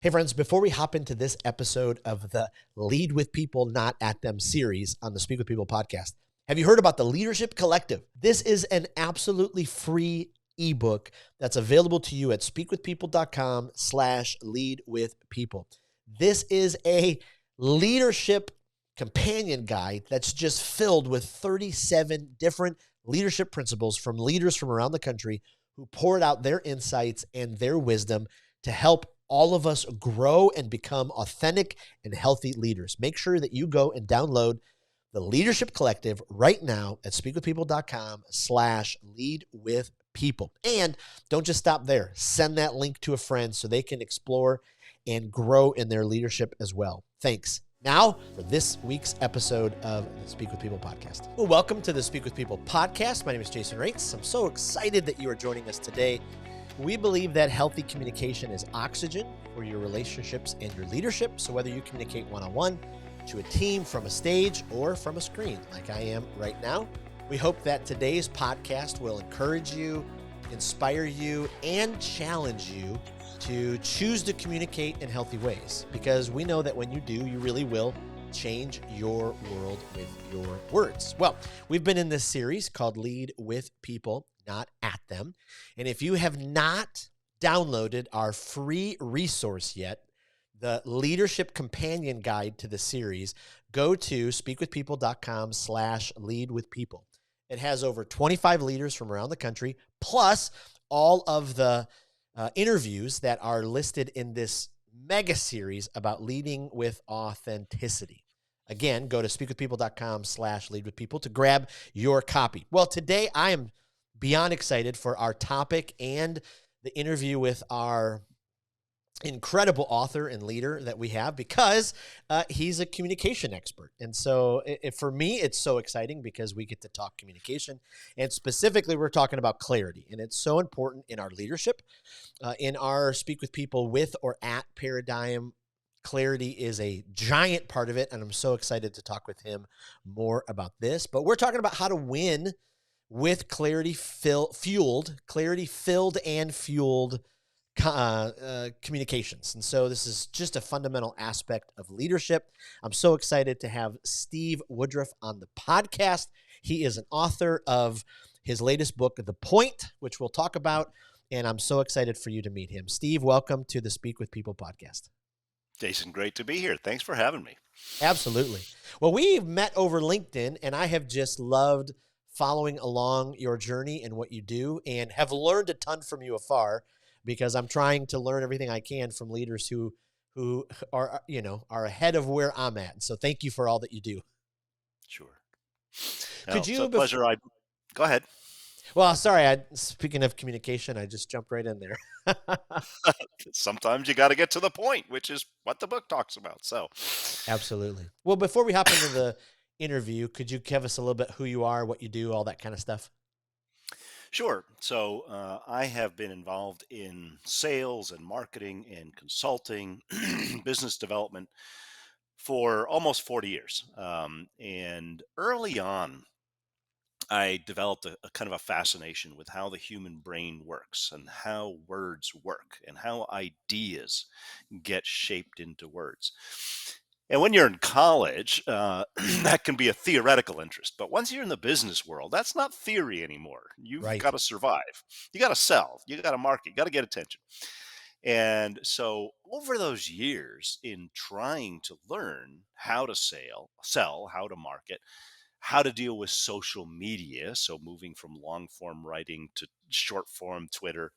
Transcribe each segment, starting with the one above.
Hey, friends, before we hop into this episode of the Lead with People, Not at Them series on the Speak with People podcast, have you heard about the Leadership Collective? This is an absolutely free ebook that's available to you at speakwithpeople.com/leadwithpeople. This is a leadership companion guide that's just filled with 37 different leadership principles from leaders from around the country who poured out their insights and their wisdom to help all of us grow and become authentic and healthy leaders. Make sure that you go and download the Leadership Collective right now at speakwithpeople.com/leadwithpeople. And don't just stop there. Send that link to a friend so they can explore and grow in their leadership as well. Thanks. Now, for this week's episode of the Speak with People podcast. Well, welcome to the Speak with People podcast. My name is Jason Raitz. I'm so excited that you are joining us today. We believe that healthy communication is oxygen for your relationships and your leadership. So whether you communicate one-on-one, to a team, from a stage, or from a screen, like I am right now, we hope that today's podcast will encourage you, inspire you, and challenge you to choose to communicate in healthy ways. Because we know that when you do, you really will change your world with your words. Well, we've been in this series called Lead with People, Not at Them. And if you have not downloaded our free resource yet, the Leadership Companion Guide to the series, go to speakwithpeople.com/leadwithpeople. It has over 25 leaders from around the country, plus all of the interviews that are listed in this mega series about leading with authenticity. Again, go to speakwithpeople.com/leadwithpeople to grab your copy. Well, today I am beyond excited for our topic and the interview with our incredible author and leader that we have, because he's a communication expert. And so for me, it's so exciting because we get to talk communication, and specifically we're talking about clarity. And it's so important in our leadership, in our Speak with People with or at paradigm. Clarity is a giant part of it. And I'm so excited to talk with him more about this, but we're talking about how to win with clarity filled and fueled communications. And so this is just a fundamental aspect of leadership. I'm so excited to have Steve Woodruff on the podcast. He is an author of his latest book, The Point, which we'll talk about. And I'm so excited for you to meet him. Steve, welcome to the Speak with People podcast. Jason, great to be here. Thanks for having me. Absolutely. Well, we've met over LinkedIn, and I have just loved following along your journey and what you do, and have learned a ton from you afar, because I'm trying to learn everything I can from leaders who are ahead of where I'm at. And so thank you for all that you do. Sure. Could It's a you, pleasure. Go ahead. well, sorry, speaking of communication, I just jumped right in there. Sometimes you got to get to the point, which is what the book talks about. So, Absolutely. Well, before we hop into the interview, could you give us a little bit who you are, what you do, all that kind of stuff? sure. So, I have been involved in sales and marketing and consulting, business development for almost 40 years. And early on, I developed a kind of a fascination with how the human brain works and how words work and how ideas get shaped into words. And when you're in college, that can be a theoretical interest. But once you're in the business world, that's not theory anymore. You've got Right. to survive. You got to sell. You got to market. You got to get attention. And so over those years in trying to learn how to sell, how to market, how to deal with social media, so moving from long form writing to short form Twitter,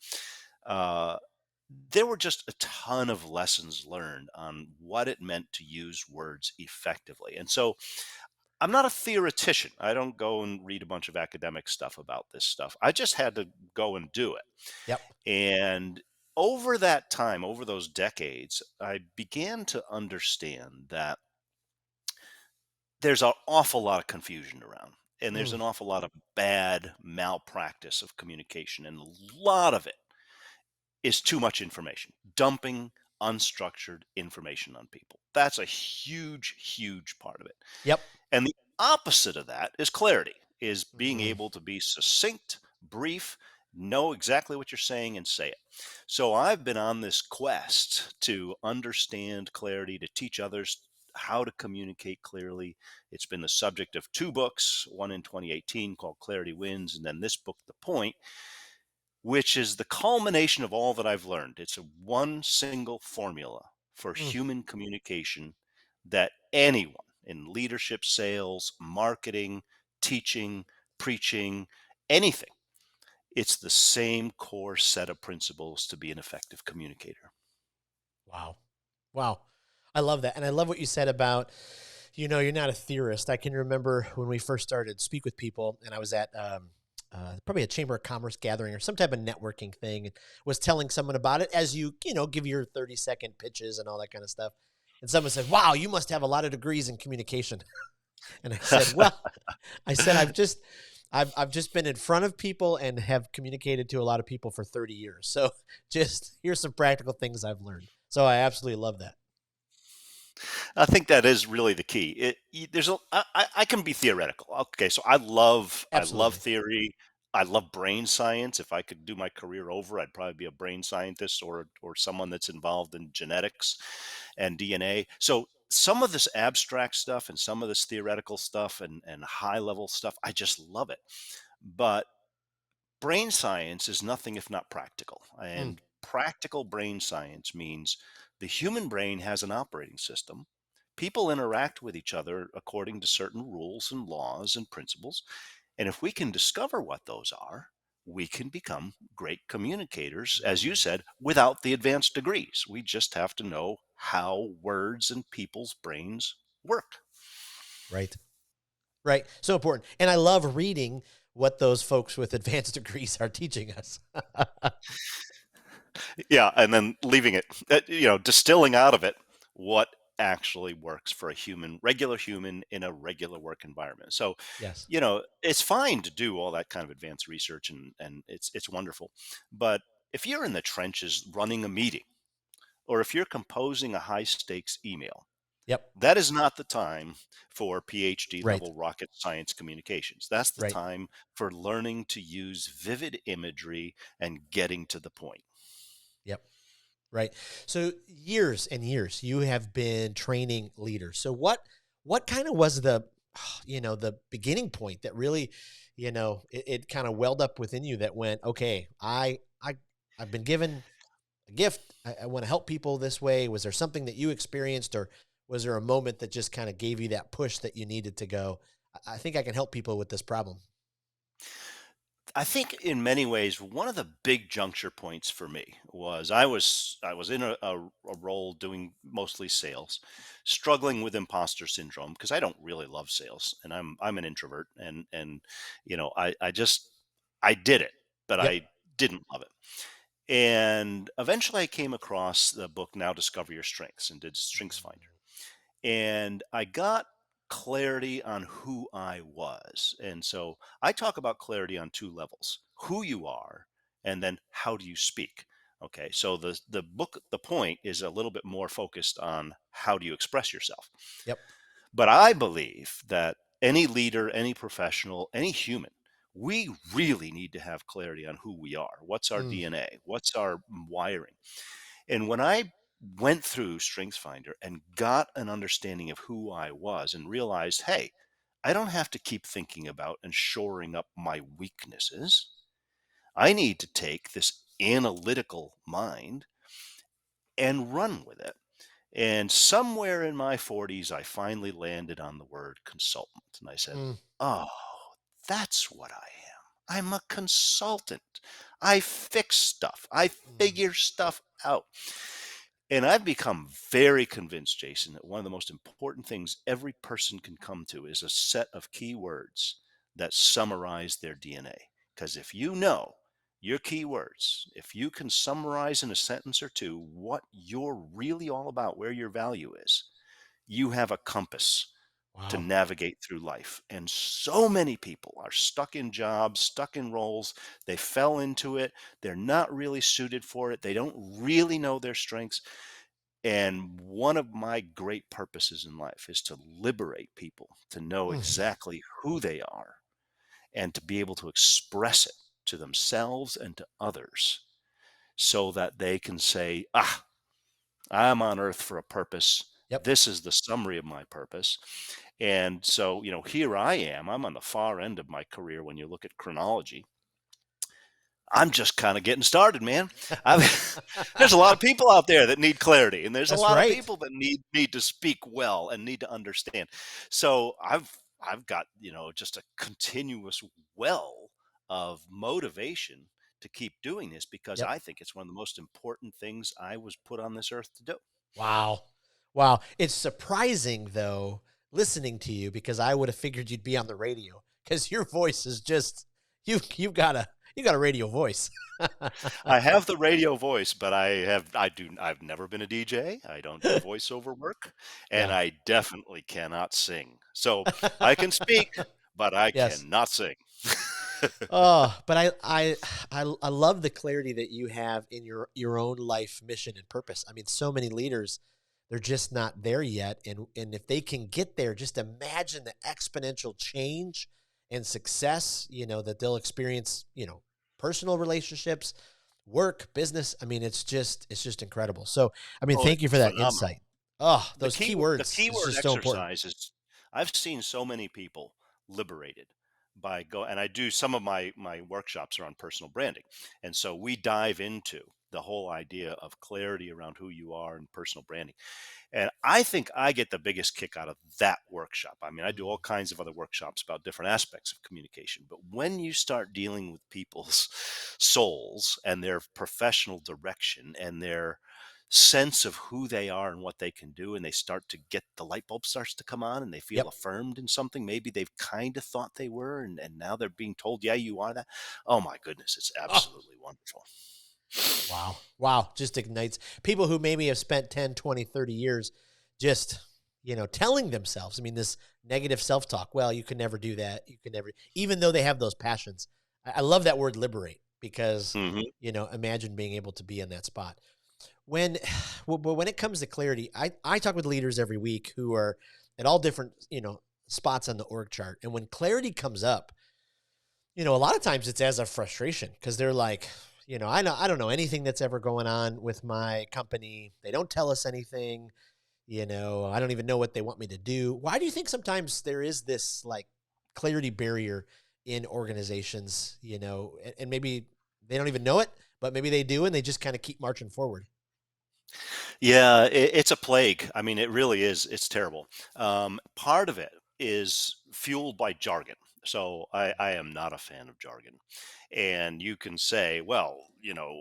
uh, there were just a ton of lessons learned on what it meant to use words effectively. And so I'm not a theoretician. I don't go and read a bunch of academic stuff about this stuff. I just had to go and do it. Yep. And over that time, over those decades, I began to understand that there's an awful lot of confusion around, and there's Mm, an awful lot of bad malpractice of communication. And a lot of it is too much information, dumping unstructured information on people. That's a huge, huge part of it. yep. And the opposite of that is clarity, is being Mm, able to be succinct, brief, know exactly what you're saying and say it. So I've been on this quest to understand clarity, to teach others how to communicate clearly. It's been the subject of two books, one in 2018 called Clarity Wins, and then this book, The Point, which is the culmination of all that I've learned. It's a one single formula for Mm, human communication that anyone in leadership, sales, marketing, teaching, preaching, anything, it's the same core set of principles to be an effective communicator. wow. Wow. I love that. And I love what you said about, you're not a theorist. I can remember when we first started Speak with People, and I was at probably a Chamber of Commerce gathering or some type of networking thing, and was telling someone about it as give your 30-second pitches and all that kind of stuff. And someone said, "Wow, you must have a lot of degrees in communication." And I said, "Well, I've just been in front of people and have communicated to a lot of people for 30 years. So just here's some practical things I've learned." So I absolutely love that. I think that is really the key. There's I can be theoretical. Okay, so I love Absolutely. theory. I love brain science. If I could do my career over, I'd probably be a brain scientist or someone that's involved in genetics and DNA. So some of this abstract stuff and some of this theoretical stuff and high level stuff, I just love it. But brain science is nothing if not practical. Mm, And practical brain science means the human brain has an operating system. People interact with each other according to certain rules and laws and principles. And if we can discover what those are, we can become great communicators, as you mm, said, without the advanced degrees. We just have to know how words and people's brains work. right. Right. So important. And I love reading what those folks with advanced degrees are teaching us. Yeah, and then leaving it, distilling out of it what actually works for a regular human in a regular work environment. So, Yes. it's fine to do all that kind of advanced research and it's wonderful. But if you're in the trenches running a meeting or if you're composing a high stakes email, Yep. that is not the time for PhD Right. level rocket science communications. That's the Right. time for learning to use vivid imagery and getting to the point. Yep. Right. So years and years you have been training leaders. So what kind of was the beginning point that really, it kind of welled up within you that went, okay, I've been given a gift. I want to help people this way. Was there something that you experienced, or was there a moment that just kind of gave you that push that you needed to go, I think I can help people with this problem? I think in many ways, one of the big juncture points for me was I was in a role doing mostly sales, struggling with imposter syndrome because I don't really love sales and I'm an introvert and I did it, but Yep. I didn't love it. And eventually I came across the book Now Discover Your Strengths and did Strengths Finder. And I got clarity on who I was. And so I talk about clarity on two levels: who you are, and then how do you speak. Okay, so the book, The Point, is a little bit more focused on how do you express yourself. Yep. But I believe that any leader, any professional, any human, we really need to have clarity on who we are. What's our Mm, DNA? What's our wiring? And when I went through StrengthsFinder and got an understanding of who I was and realized, hey, I don't have to keep thinking about and shoring up my weaknesses. I need to take this analytical mind and run with it. And somewhere in my 40s, I finally landed on the word consultant. And I said, mm, oh, that's what I am. I'm a consultant. I fix stuff, I mm, figure stuff out. And I've become very convinced, Jason, that one of the most important things every person can come to is a set of key words that summarize their DNA. Because if you know your key words, if you can summarize in a sentence or two what you're really all about, where your value is, you have a compass to wow. navigate through life. And so many people are stuck in jobs, stuck in roles. They fell into it. They're not really suited for it. They don't really know their strengths. And one of my great purposes in life is to liberate people to know Mm, exactly who they are and to be able to express it. to themselves and to others so that they can say, ah, I'm on earth for a purpose. Yep. This is the summary of my purpose. And so, here I am. I'm on the far end of my career when you look at chronology. I'm just kind of getting started, man. There's a lot of people out there that need clarity, and there's a That's lot of right. people that need to speak well and need to understand. So I've got just a continuous well of motivation to keep doing this because Yep. I think it's one of the most important things I was put on this earth to do. Wow. Wow. It's surprising though, listening to you, because I would have figured you'd be on the radio because your voice is just you got a radio voice. I have the radio voice, but I've never been a DJ. I don't do voiceover work, and Yeah. I definitely cannot sing. So I can speak, but I Yes. cannot sing. Oh, but I love the clarity that you have in your own life mission and purpose. I mean, so many leaders, they're just not there yet, and if they can get there, just imagine the exponential change and success, that they'll experience, personal relationships, work, business. I mean, it's just incredible. So, I mean, Oh, thank you it's for that phenomenal. insight. Oh, The those key key the words is keyword just so important. exercise is I've seen so many people liberated by go and I do some of my workshops are on personal branding. And so we dive into the whole idea of clarity around who you are and personal branding. And I think I get the biggest kick out of that workshop. I mean, I do all Mm. kinds of other workshops about different aspects of communication, but when you start dealing with people's souls and their professional direction and their sense of who they are and what they can do, and they start to get the light bulb starts to come on and they feel Yep. affirmed in something maybe they've kind of thought they were, and now they're being told, yeah, you are that. Oh my goodness, it's Oh, absolutely wonderful. wow. Wow. Just ignites people who maybe have spent 10, 20, 30 years just, telling themselves, I mean, this negative self talk. Well, you can never do that. You can never, even though they have those passions. I love that word liberate because, Hmm. imagine being able to be in that spot. When, but when it comes to clarity, I talk with leaders every week who are at all different, spots on the org chart. And when clarity comes up, a lot of times it's as a frustration because they're like, I don't know anything that's ever going on with my company. They don't tell us anything. I don't even know what they want me to do. Why do you think sometimes there is this like clarity barrier in organizations, and maybe they don't even know it, but maybe they do and they just kind of keep marching forward? Yeah, it's a plague. I mean, it really is. It's terrible. Part of it is fueled by jargon. So I am not a fan of jargon. And you can say, well,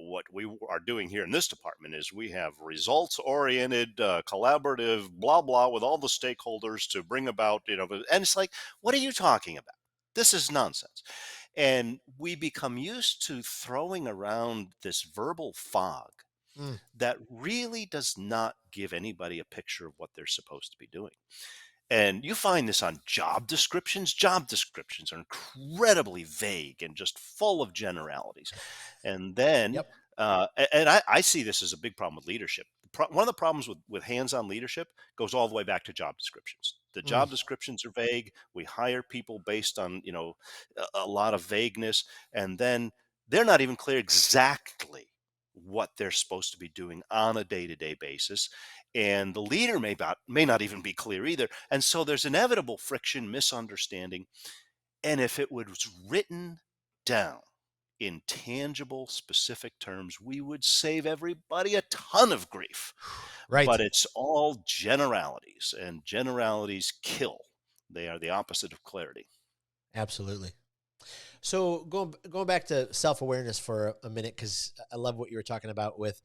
what we are doing here in this department is we have results oriented, collaborative, blah, blah, with all the stakeholders to bring about, and it's like, what are you talking about? This is nonsense. And we become used to throwing around this verbal fog Mm, that really does not give anybody a picture of what they're supposed to be doing. And you find this on job descriptions. Job descriptions are incredibly vague and just full of generalities. And then, yep. and I see this as a big problem with leadership. One of the problems with hands-on leadership goes all the way back to job descriptions. The Mm, job descriptions are vague. We hire people based on a lot of vagueness, and then they're not even clear exactly what they're supposed to be doing on a day-to-day basis, and the leader may not even be clear either, and so there's inevitable friction, misunderstanding. And if it was written down in tangible, specific terms, we would save everybody a ton of grief. right. But it's all generalities, and generalities kill. They are the opposite of clarity. Absolutely. So going back to self awareness for a minute, because I love what you were talking about with,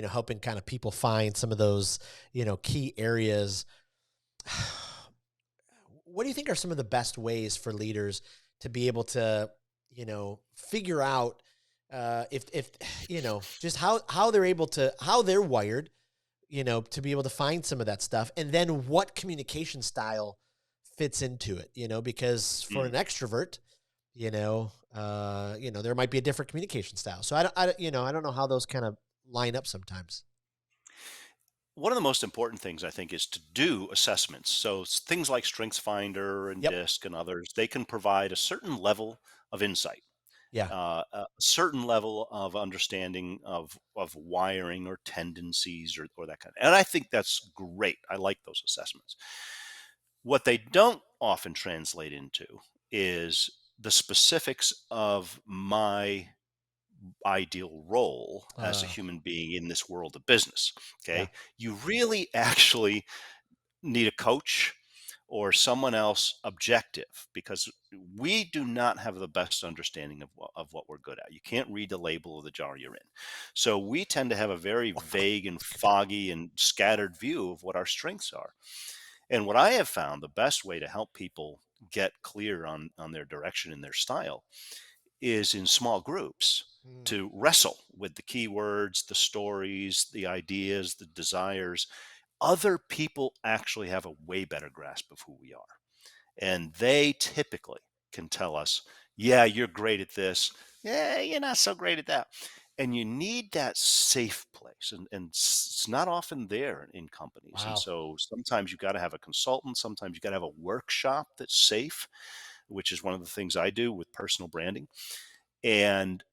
helping kind of people find some of those, key areas. What do you think are some of the best ways for leaders to be able to, figure out if just how they're able to how they're wired, to be able to find some of that stuff, and then what communication style fits into it, because for Mm. an extrovert, there might be a different communication style. So I don't know how those kind of line up sometimes. One of the most important things I think is to do assessments. So things like StrengthsFinder and Yep. DISC and others, they can provide a certain level of insight. Yeah. a certain level of understanding of wiring or tendencies or that kind of. And I think that's great. I like those assessments. What they don't often translate into is the specifics of my ideal role as a Uh, human being in this world of business. yeah. Okay. You really actually need a coach or someone else objective because we do not have the best understanding of what we're good at. You can't read the label of the jar you're in. So we tend to have a very vague and foggy and scattered view of what our strengths are. And what I have found the best way to help people get clear on their direction and their style is in small groups Mm. to wrestle with the keywords, the stories, the ideas, the desires. Other people actually have a way better grasp of who we are. And they typically can tell us, yeah, you're great at this. Yeah, you're not so great at that. And you need that safe place. And it's not often there in companies. And Wow. so sometimes you got to have a consultant. Sometimes you got to have a workshop that's safe, which is one of the things I do with personal branding. And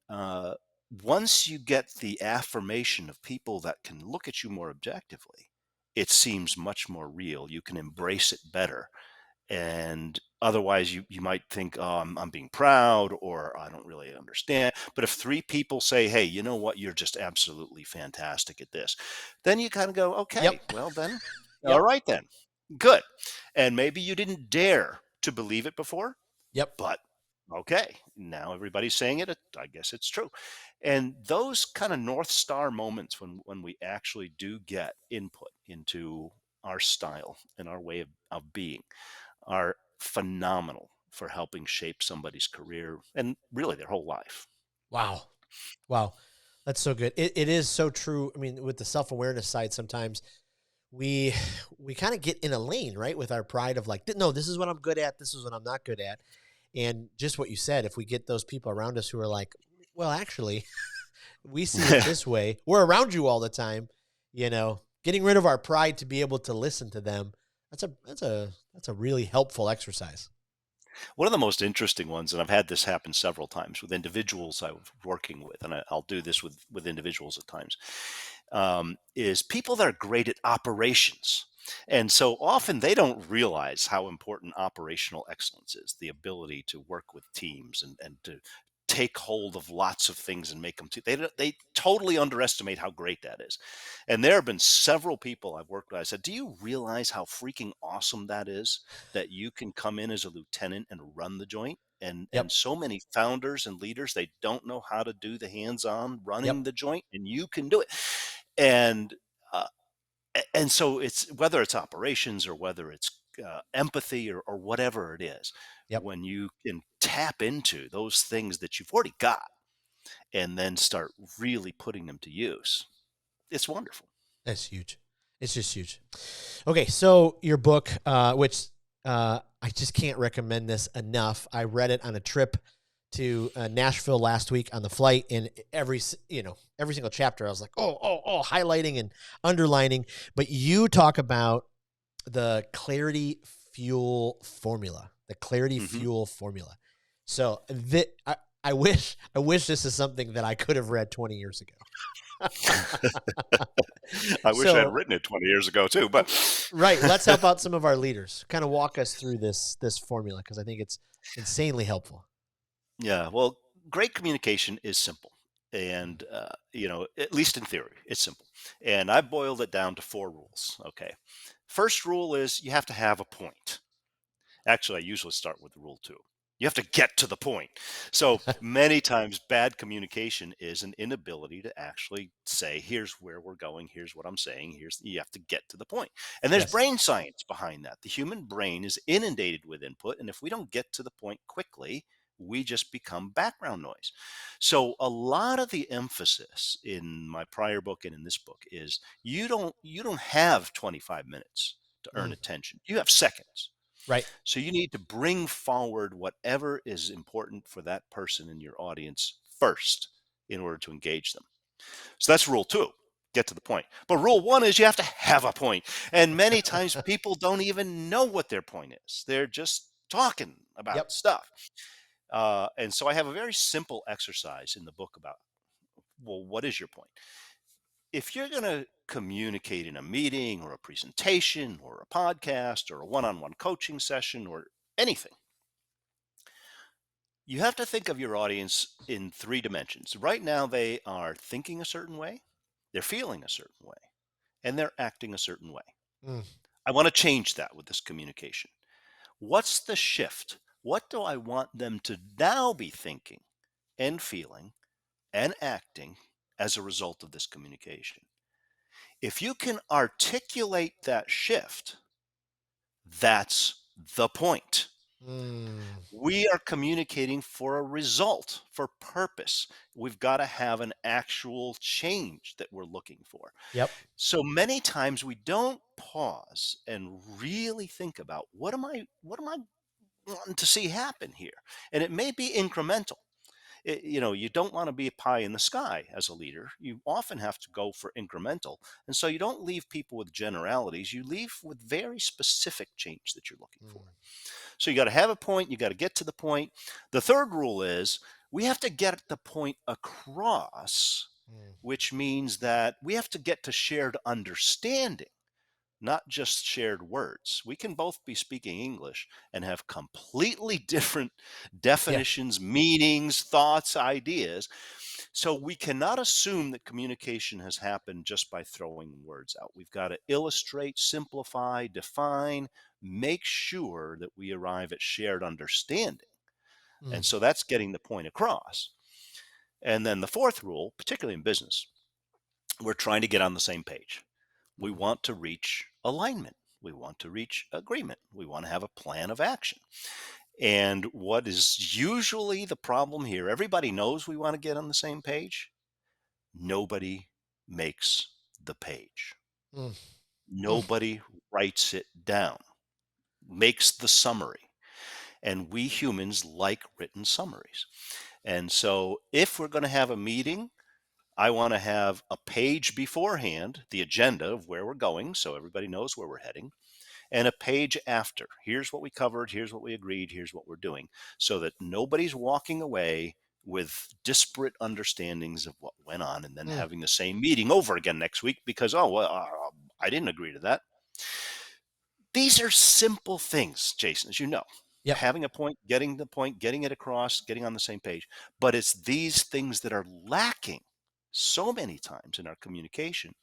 once you get the affirmation of people that can look at you more objectively, it seems much more real. You can embrace it better. And otherwise, you might think, oh, I'm being proud or I don't really understand. But if three people say, hey, you know what, you're just absolutely fantastic at this, then you kind of go, okay, Yep. well, then, all Yep. right, then, good. And maybe you didn't dare to believe it before, Yep. but okay, now everybody's saying it. I guess it's true. And those kind of North Star moments when we actually do get input into our style and our way of being are phenomenal for helping shape somebody's career and really their whole life. Wow. Wow. That's so good. It is so true. I mean, with the self-awareness side, sometimes we we kind of get in a lane, right? With our pride of like, no, this is what I'm good at. This is what I'm not good at. And just what you said, if we get those people around us who are like, well, actually, we see it this way. We're around you all the time, getting rid of our pride to be able to listen to them. That's a really helpful exercise. One of the most interesting ones, and I've had this happen several times with individuals I'm working with, and I'll do this with individuals at times, is people that are great at operations. And so often they don't realize how important operational excellence is, the ability to work with teams and to take hold of lots of things and make them they totally underestimate how great that is. And there have been several people I've worked with. I said, do you realize how freaking awesome that is, that you can come in as a lieutenant and run the joint? And Yep. so many founders and leaders, they don't know how to do the hands-on running Yep. the joint, and you can do it. And uh, and so it's whether it's operations or whether it's empathy or whatever it is, Yep. when you can tap into those things that you've already got and then start really putting them to use, it's wonderful. That's huge. It's just huge. Okay, so your book, which I just can't recommend this enough. I read it on a trip to Nashville last week on the flight, and every single chapter, I was like, oh, highlighting and underlining. But you talk about the clarity fuel formula, the clarity Hmm. fuel formula. So I wish this is something that I could have read 20 years ago. I wish I'd So written it 20 years ago too, but right, let's help out some of our leaders. Kind of walk us through this formula because I think it's insanely helpful. yeah, well, great communication is simple. Mm. And, at least in theory, it's simple. And I boiled it down to four rules. Okay. First rule is you have to have a point. Actually, I usually start with rule two. You have to get to the point. So many times, bad communication is an inability to actually say, here's where we're going, here's what I'm saying, you have to get to the point. And there's Yes. brain science behind that. The human brain is inundated with input. And if we don't get to the point quickly, we just become background noise. So a lot of the emphasis in my prior book and in this book is you don't have 25 minutes to earn Mm. attention. You have seconds. Right. So you need to bring forward whatever is important for that person in your audience first in order to engage them. So that's rule two. Get to the point. But rule one is you have to have a point. And many times people don't even know what their point is. They're just talking about Yep. stuff. And so I have a very simple exercise in the book about, well, what is your point? If you're going to communicate in a meeting or a presentation or a podcast or a one on one coaching session or anything, you have to think of your audience in three dimensions. Right now, they are thinking a certain way, they're feeling a certain way, and they're acting a certain way. Mm. I want to change that with this communication. What's the shift? What do I want them to now be thinking and feeling and acting as a result of this communication? If you can articulate that shift, that's the point. Mm. We are communicating for a result, for purpose. We've got to have an actual change that we're looking for. Yep. So many times we don't pause and really think about what am I wanting to see happen here? And it may be incremental. You don't want to be a pie in the sky as a leader. You often have to go for incremental. And so you don't leave people with generalities. You leave with very specific change that you're looking for. Mm. So you got to have a point. You got to get to the point. The third rule is we have to get the point across, Mm. which means that we have to get to shared understanding, not just shared words. We can both be speaking English and have completely different Yeah. definitions, meanings, thoughts, ideas. So we cannot assume that communication has happened just by throwing words out. We've got to illustrate, simplify, define, make sure that we arrive at shared understanding. Mm. And so that's getting the point across. And then the fourth rule, particularly in business, we're trying to get on the same page. We Mm. want to reach alignment. We want to reach agreement. We want to have a plan of action. And what is usually the problem here, everybody knows we want to get on the same page. Nobody makes the page. Mm. Mm. Nobody writes it down, makes the summary. And we humans like written summaries. And so if we're going to have a meeting, I want to have a page beforehand, the agenda of where we're going, so everybody knows where we're heading, and a page after. Here's what we covered, here's what we agreed, here's what we're doing, so that nobody's walking away with disparate understandings of what went on and then Mm. having the same meeting over again next week because, oh, well, I didn't agree to that. These are simple things, Jason, as you know. Yep. Having a point, getting the point, getting it across, getting on the same page. But it's these things that are lacking so many times in our communication.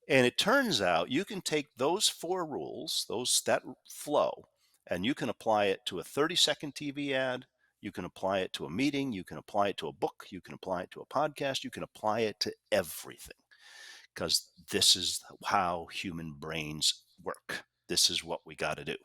And it turns out you can take those four rules, that flow, and you can apply it to a 30-second TV ad. You can apply it to a meeting. You can apply it to a book. You can apply it to a podcast. You can apply it to everything because this is how human brains work. This is what we got to do.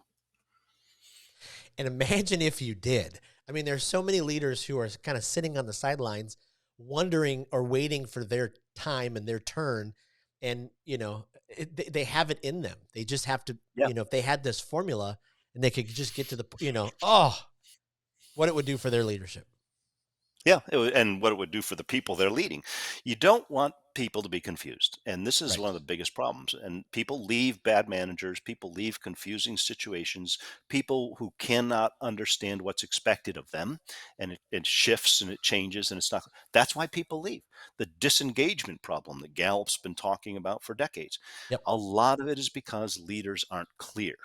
And imagine if you did. I mean, there's so many leaders who are kind of sitting on the sidelines, wondering or waiting for their time and their turn. And, they have it in them. They just have to, Yeah. if they had this formula and they could just get to the, oh, what it would do for their leadership. Yeah, and what it would do for the people they're leading. You don't want people to be confused. And this is Right. one of the biggest problems. And people leave bad managers, people leave confusing situations, people who cannot understand what's expected of them. And it shifts and it changes and it's not. That's why people leave. The disengagement problem that Gallup's been talking about for decades. Yep. A lot of it is because leaders aren't clear.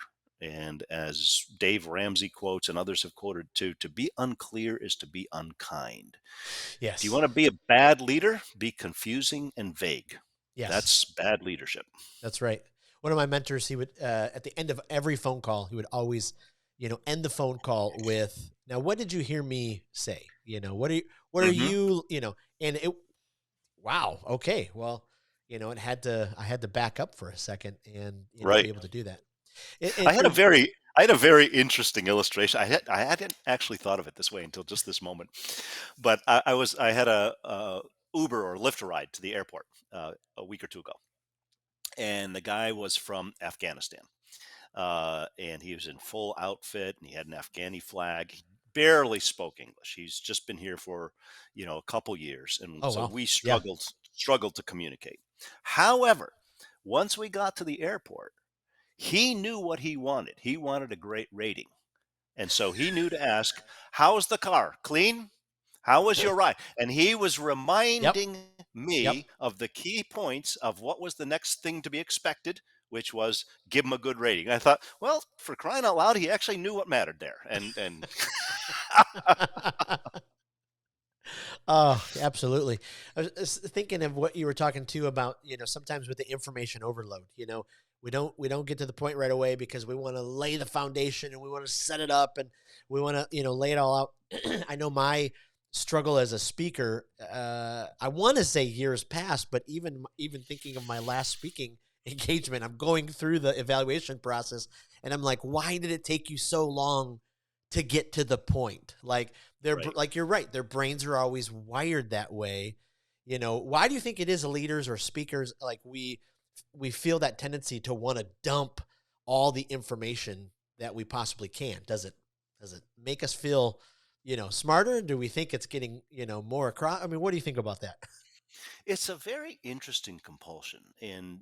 And as Dave Ramsey quotes and others have quoted too, to be unclear is to be unkind. If you Yes. want to be a bad leader, be confusing and vague. Yes. That's bad leadership. That's right. One of my mentors, he would, at the end of every phone call, he would always, end the phone call with, "Now, what did you hear me say? What are Hmm. you, and it, wow. Okay. Well, I had to back up for a second and, be Right. able to do that. I It had a very I had a very interesting illustration. I hadn't actually thought of it this way until just this moment. But I had a Uber or Lyft ride to the airport a week or two ago, and the guy was from Afghanistan. And he was in full outfit and he had an Afghani flag. He barely spoke English. He's just been here for, a couple years. And oh, so wow. we Yeah. struggled to communicate. However, once we got to the airport, he knew what he wanted. He wanted a great rating. And so he knew to ask, "How's the car? Clean? How was your ride?" And he was Yep. reminding Yep. me of the key points of what was the next thing to be expected, which was give him a good rating. I thought, well, for crying out loud, he actually knew what mattered there. And Oh, absolutely. I was thinking of what you were talking to about, sometimes with the information overload, we don't get to the point right away because we want to lay the foundation and we want to set it up and we want to, lay it all out. I know my struggle as a speaker, I want to say years past, but even thinking of my last speaking engagement, I'm going through the evaluation process and I'm like, why did it take you so long to get to the point? Like, right. like you're right. Their brains are always wired that way. Why do you think it is leaders or speakers like we feel that tendency to want to dump all the information that we possibly can? Does it make us feel, smarter? Do we think it's getting, more across? I mean, what do you think about that? It's a very interesting compulsion, and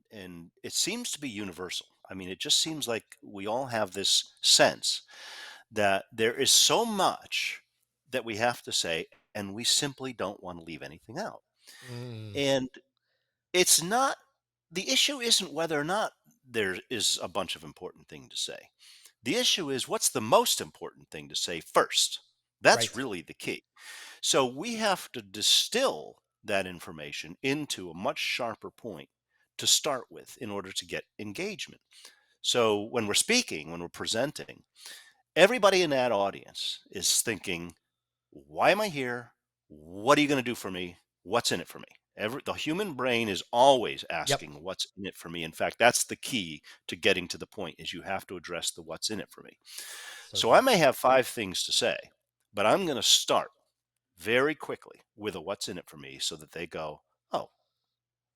it seems to be universal. I mean, it just seems like we all have this sense that there is so much that we have to say, and we simply don't want to leave anything out. Mm, And it's not the issue isn't whether or not there is a bunch of important thing to say. The issue is what's the most important thing to say first. That's right. really the key. So we have to distill that information into a much sharper point to start with in order to get engagement. So when we're speaking, when we're presenting, everybody in that audience is thinking, why am I here? What are you going to do for me? What's in it for me? The human brain is always Yep. asking what's in it for me. In fact, that's the key to getting to the point is you have to address the what's in it for me. So So I true. may have five things to say, but I'm going to start very quickly with a what's in it for me so that they go, oh,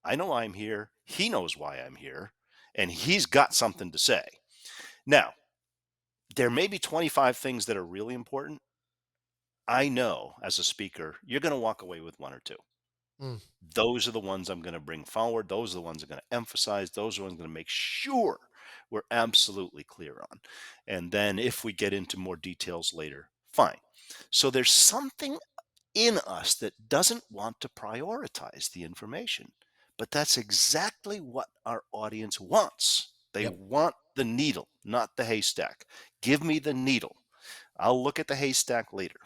I know I'm here. He knows why I'm here. And he's got something to say. Now, there may be 25 things that are really important. I know as a speaker, you're going to walk away with one or two. Mm, Those are the ones I'm going to bring forward. Those are the ones I'm going to emphasize. Those are the ones I'm going to make sure we're absolutely clear on. And then if we get into more details later, fine. So there's something in us that doesn't want to prioritize the information. But that's exactly what our audience wants. They yep. want the needle, not the haystack. Give me the needle. I'll look at the haystack later.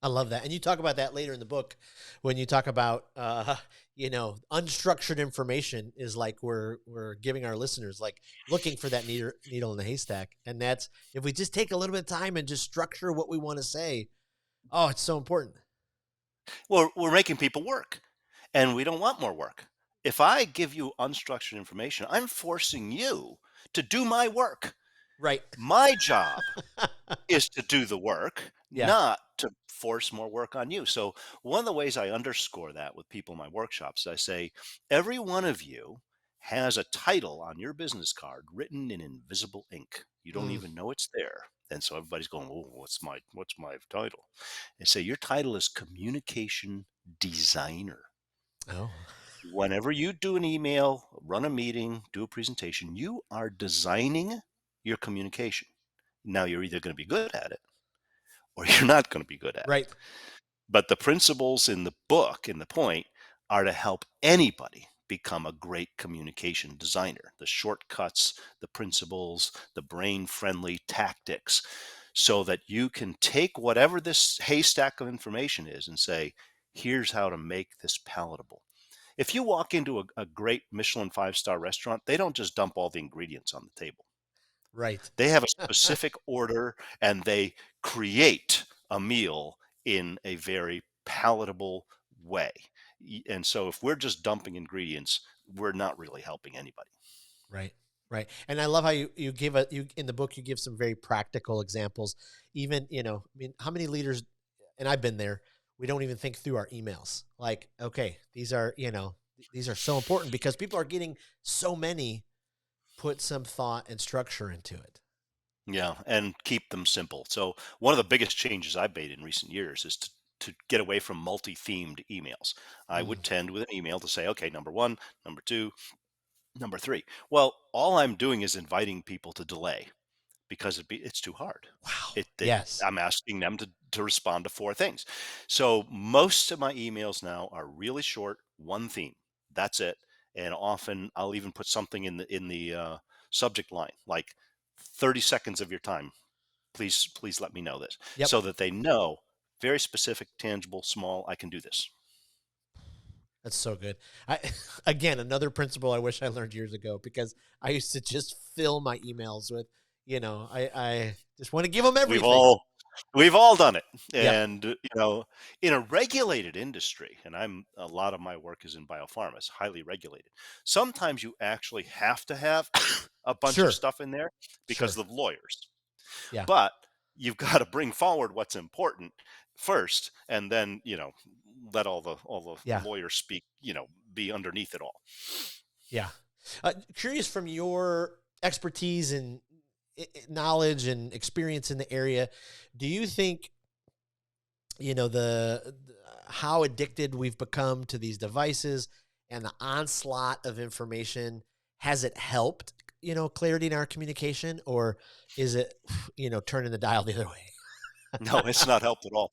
I love that. And you talk about that later in the book when you talk about unstructured information is like we're giving our listeners like looking for that needle in the haystack. And that's if we just take a little bit of time and just structure what we want to say. Oh, it's so important. Well, we're making people work, and we don't want more work. If I give you unstructured information, I'm forcing you to do my work. Right. My job is to do the work, Yeah. not to force more work on you. So, one of the ways I underscore that with people in my workshops, I say, every one of you has a title on your business card written in invisible ink. You don't Mm. even know it's there. And so everybody's going, "Oh, what's my title?" And say your title is communication designer. Oh. Whenever you do an email, run a meeting, do a presentation, you are designing your communication. Now you're either going to be good at it or you're not going to be good at it. Right. But the principles in the book, in the point, are to help anybody become a great communication designer. The shortcuts, the principles, the brain friendly tactics, so that you can take whatever this haystack of information is and say, here's how to make this palatable. If you walk into a great Michelin five-star restaurant, they don't just dump all the ingredients on the table. Right. They have a specific order and they create a meal in a very palatable way. And so if we're just dumping ingredients, we're not really helping anybody. Right. Right. And I love how you give a you in the book you give some very practical examples. Even, I mean, how many leaders and I've been there, we don't even think through our emails. Like, okay, these are so important because people are getting so many. Put some thought and structure into it. Yeah, and keep them simple. So one of the biggest changes I've made in recent years is to get away from multi-themed emails. I Mm, would tend with an email to say, okay, number one, number two, number three. Well, all I'm doing is inviting people to delay. because it's too hard. Wow. It Yes. I'm asking them to respond to 4 things. So most of my emails now are really short, one theme. That's it. And often I'll even put something in the subject line, like 30 seconds of your time. Please let me know this, Yep. so that they know, very specific, tangible, small, I can do this. That's so good. I again, another principle I wish I learned years ago because I used to just fill my emails with, I just want to give them We've everything. all we've all done it. Yep. And in a regulated industry, and a lot of my work is in biopharma, it's highly regulated. Sometimes you actually have to have a bunch of Sure. stuff in there because Sure. of lawyers. Yeah. But you've got to bring forward what's important first, and then, let all the Yeah. lawyers speak, be underneath it all. Yeah. Curious from your expertise and knowledge and experience in the area, do you think how addicted we've become to these devices and the onslaught of information, has it helped clarity in our communication, or is it turning the dial the other way? No, it's not helped at all.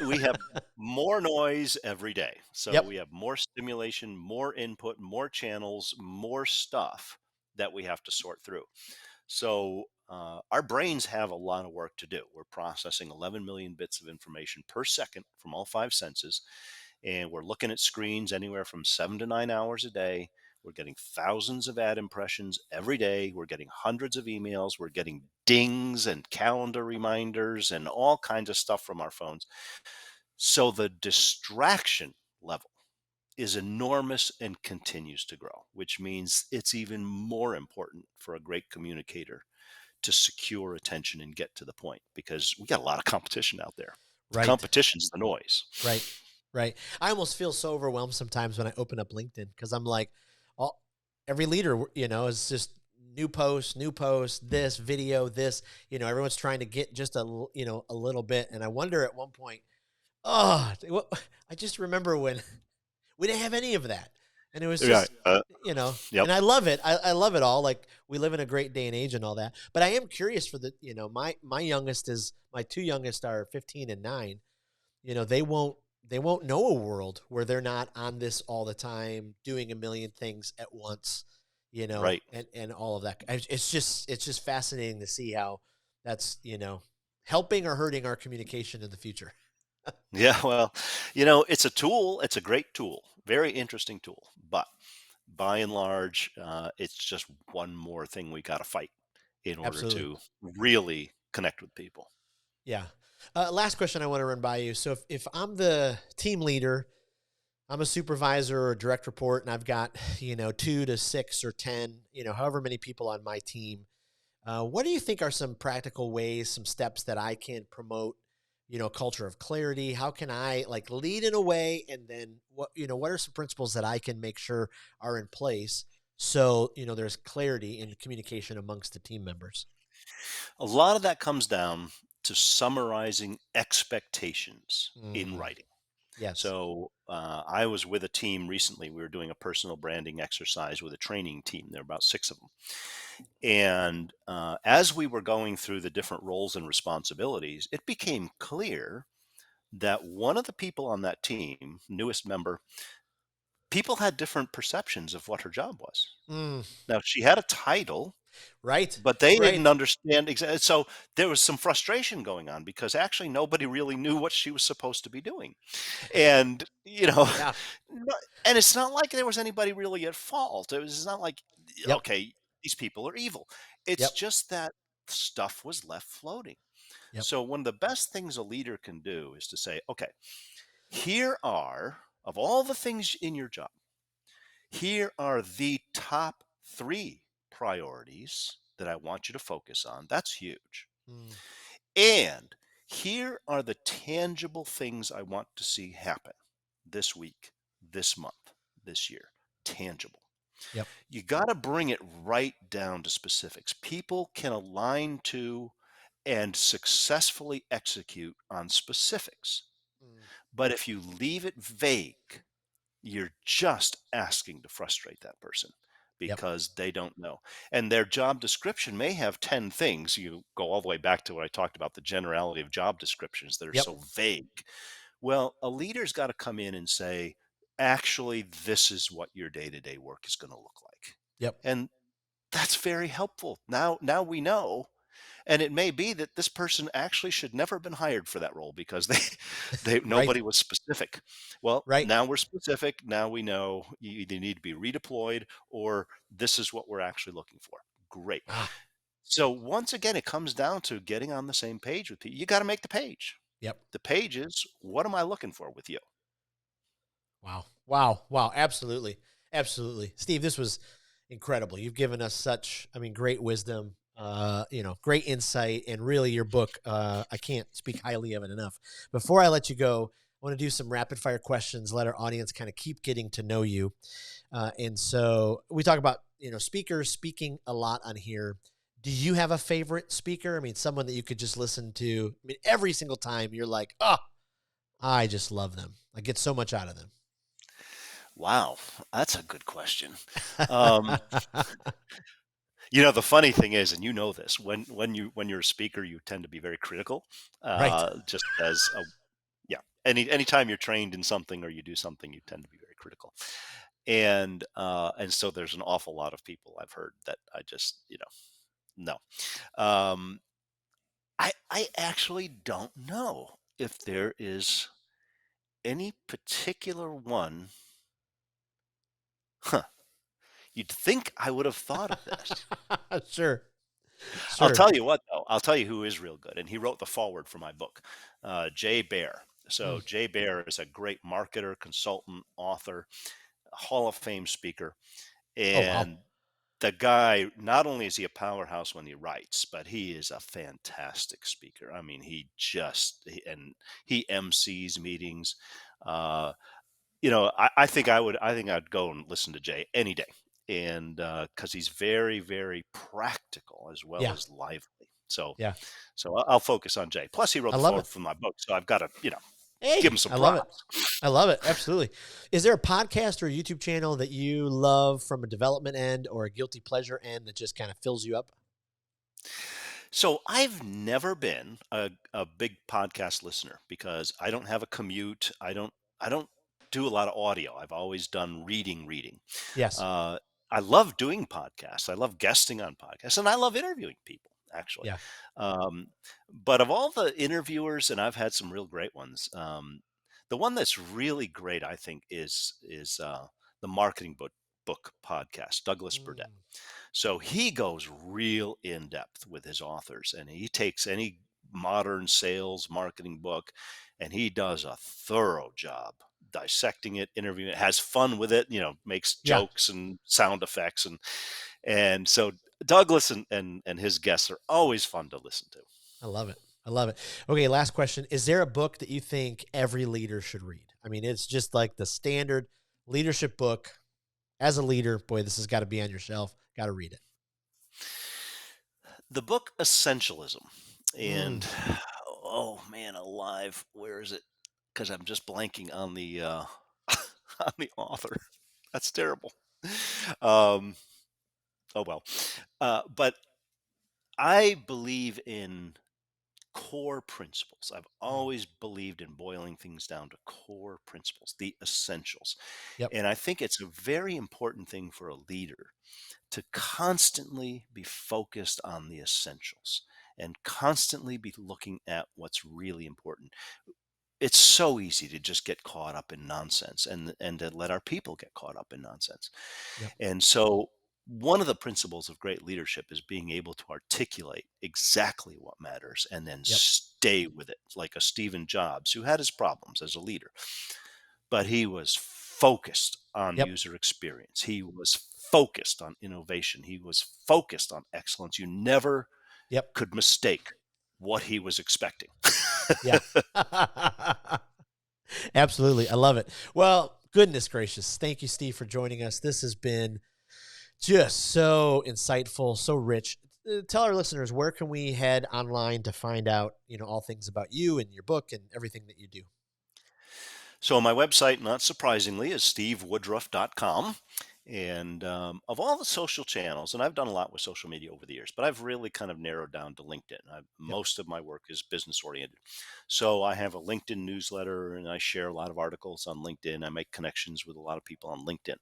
We have more noise every day. So Yep. we have more stimulation, more input, more channels, more stuff that we have to sort through. So our brains have a lot of work to do. We're processing 11 million bits of information per second from all 5 senses, and we're looking at screens anywhere from 7 to 9 hours a day. We're getting thousands of ad impressions every day. We're getting hundreds of emails. We're getting dings and calendar reminders and all kinds of stuff from our phones. So the distraction level is enormous and continues to grow, which means it's even more important for a great communicator to secure attention and get to the point, because we got a lot of competition out there. The Right. competition's the noise. Right. Right. I almost feel so overwhelmed sometimes when I open up LinkedIn because I'm like, all every leader, is just new post, this video, this, everyone's trying to get just a little bit. And I wonder at one point, oh, I just remember when we didn't have any of that. And it was Yeah. just, Yep. and I love it. I love it all. Like we live in a great day and age and all that. But I am curious for my two youngest are 15 and 9. They won't know a world where they're not on this all the time, doing a million things at once, Right. and all of that. It's just fascinating to see how that's helping or hurting our communication in the future. Yeah. Well, it's a tool. It's a great tool. Very interesting tool. But by and large, it's just one more thing we got to fight in order Absolutely. to really connect with people. Yeah. Last question I want to run by you. So if I'm the team leader, I'm a supervisor or a direct report, and I've got 2 to 6 or 10, however many people on my team. What do you think are some practical ways, some steps that I can promote, a culture of clarity? How can I like lead in a way, and then what are some principles that I can make sure are in place so there's clarity in communication amongst the team members? A lot of that comes down to summarizing expectations in Mm, writing. yes. So I was with a team recently. We were doing a personal branding exercise with a training team. There were about 6 of them. And as we were going through the different roles and responsibilities, it became clear that one of the people on that team, newest member, people had different perceptions of what her job was. Mm, Now, she had a title, right. but they didn't Right. understand exactly. So there was some frustration going on because actually nobody really knew what she was supposed to be doing. And, Yeah. no- and it's not like there was anybody really at fault. It's not like, Yep. okay, these people are evil. It's Yep. just that stuff was left floating. Yep. So one of the best things a leader can do is to say, okay, here are, of all the things in your job, here are the top 3 priorities that I want you to focus on. That's huge. Mm, And here are the tangible things I want to see happen this week, this month, this year. Tangible. yep. You got to bring it right down to specifics. People can align to and successfully execute on specifics. Mm, But if you leave it vague, you're just asking to frustrate that person, Yep. because they don't know. And their job description may have 10 things. You go all the way back to what I talked about, the generality of job descriptions that are Yep. so vague. Well, a leader's got to come in and say, actually, this is what your day-to-day work is going to look like. Yep. And that's very helpful. Now we know, and it may be that this person actually should never have been hired for that role because they Right. nobody was specific. Well, Right. now we're specific. Now we know you either need to be redeployed or this is what we're actually looking for. Great. Ah. So once again, it comes down to getting on the same page with people. You got to make the page. Yep. The page is, what am I looking for with you? Wow. Wow. Wow. Absolutely. Absolutely. Steve, this was incredible. You've given us such, I mean, great wisdom, great insight, and really your book, I can't speak highly of it enough. Before I let you go, I want to do some rapid fire questions, let our audience kind of keep getting to know you. And so we talk about, speakers speaking a lot on here. Do you have a favorite speaker? I mean, someone that you could just listen to. I mean, every single time you're like, oh, I just love them. I get so much out of them. Wow, that's a good question. Um, the funny thing is, and you know this, when you're a speaker, you tend to be very critical. Right. Just as a yeah, anytime you're trained in something or you do something, you tend to be very critical. And so there's an awful lot of people I've heard that I just no. Um, I actually don't know if there is any particular one. Huh. You'd think I would have thought of this. Sure. I'll Sure. tell you what, though. I'll tell you who is real good, and he wrote the foreword for my book, Jay Baer. So Mm. Jay Baer is a great marketer, consultant, author, Hall of Fame speaker, Oh, wow. and the guy, not only is he a powerhouse when he writes, but he is a fantastic speaker. I mean, he MCs meetings. Uh, I think I'd go and listen to Jay any day, and because he's very, very practical as well Yeah. as lively. So, Yeah. I'll focus on Jay. Plus, he wrote I the love foreword it. for my book, so I've got to, give Hey, him some I love it. props. I love it. Absolutely. Is there a podcast or a YouTube channel that you love from a development end or a guilty pleasure end that just kind of fills you up? So I've never been a big podcast listener because I don't have a commute. I don't do a lot of audio. I've always done reading. Yes. Uh, I love doing podcasts. I love guesting on podcasts, and I love interviewing people. Actually, Yeah. um, but of all the interviewers, and I've had some real great ones. The one that's really great, I think, is the marketing book podcast. Douglas Burdett. Mm. So he goes real in depth with his authors, and he takes any modern sales marketing book and he does a thorough job dissecting it, interviewing it, has fun with it, makes Yeah. jokes and sound effects. And so Douglas and his guests are always fun to listen to. I love it. I love it. Okay. Last question. Is there a book that you think every leader should read? I mean, it's just like the standard leadership book. As a leader, boy, this has got to be on your shelf. Got to read it. The book Essentialism. And Mm. oh man alive, where is it? Because I'm just blanking on the on the author. That's terrible. Um, oh well. But I believe in core principles. I've Mm. always believed in boiling things down to core principles, the essentials. Yep. And I think it's a very important thing for a leader to constantly be focused on the essentials and constantly be looking at what's really important. It's so easy to just get caught up in nonsense and to let our people get caught up in nonsense. Yep. And so one of the principles of great leadership is being able to articulate exactly what matters and then Yep. stay with it, like a Stephen Jobs who had his problems as a leader, but he was focused on Yep. user experience. He was focused on innovation. He was focused on excellence. You never Yep. could mistake what he was expecting. Yeah. Absolutely. I love it. Well, goodness gracious. Thank you, Steve, for joining us. This has been just so insightful, so rich. Tell our listeners, where can we head online to find out, all things about you and your book and everything that you do? So my website, not surprisingly, is stevewoodruff.com. And of all the social channels, and I've done a lot with social media over the years, but I've really kind of narrowed down to LinkedIn. Yep. Most of my work is business oriented. So I have a LinkedIn newsletter and I share a lot of articles on LinkedIn. I make connections with a lot of people on LinkedIn.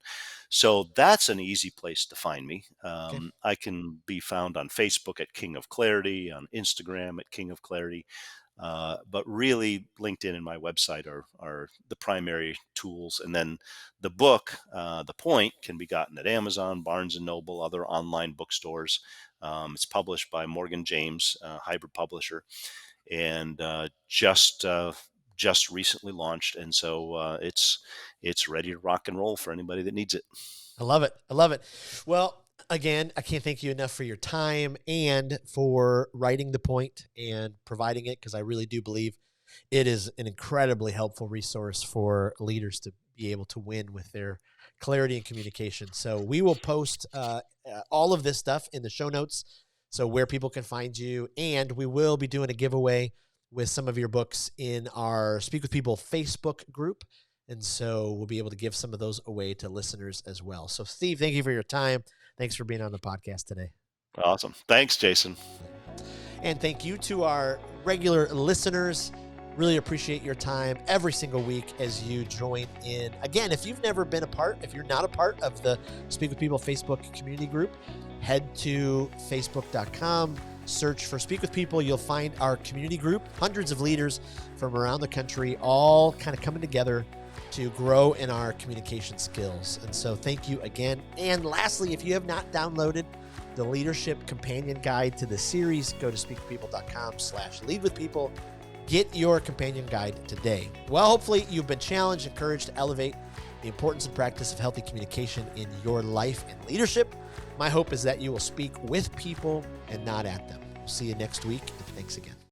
So that's an easy place to find me. Okay. I can be found on Facebook at King of Clarity, on Instagram at King of Clarity. But really, LinkedIn and my website are the primary tools. And then the book, The Point, can be gotten at Amazon, Barnes and Noble, other online bookstores. It's published by Morgan James, hybrid publisher, and just recently launched. And so it's ready to rock and roll for anybody that needs it. I love it. I love it. Well, again, I can't thank you enough for your time and for writing The Point and providing it, because I really do believe it is an incredibly helpful resource for leaders to be able to win with their clarity and communication. So we will post all of this stuff in the show notes, so where people can find you. And we will be doing a giveaway with some of your books in our Speak with People Facebook group. And so we'll be able to give some of those away to listeners as well. So Steve, thank you for your time. Thanks for being on the podcast today. Awesome. Thanks, Jason. And thank you to our regular listeners. Really appreciate your time every single week as you join in. Again, if you've never been a part, if you're not a part of the Speak with People Facebook community group, head to facebook.com, search for Speak with People. You'll find our community group, hundreds of leaders from around the country, all kind of coming together to grow in our communication skills. And so thank you again. And lastly, if you have not downloaded the Leadership Companion Guide to the series, go to speakwithpeople.com/leadwithpeople. Get your companion guide today. Well, hopefully you've been challenged, encouraged to elevate the importance and practice of healthy communication in your life and leadership. My hope is that you will speak with people and not at them. We'll see you next week, and thanks again.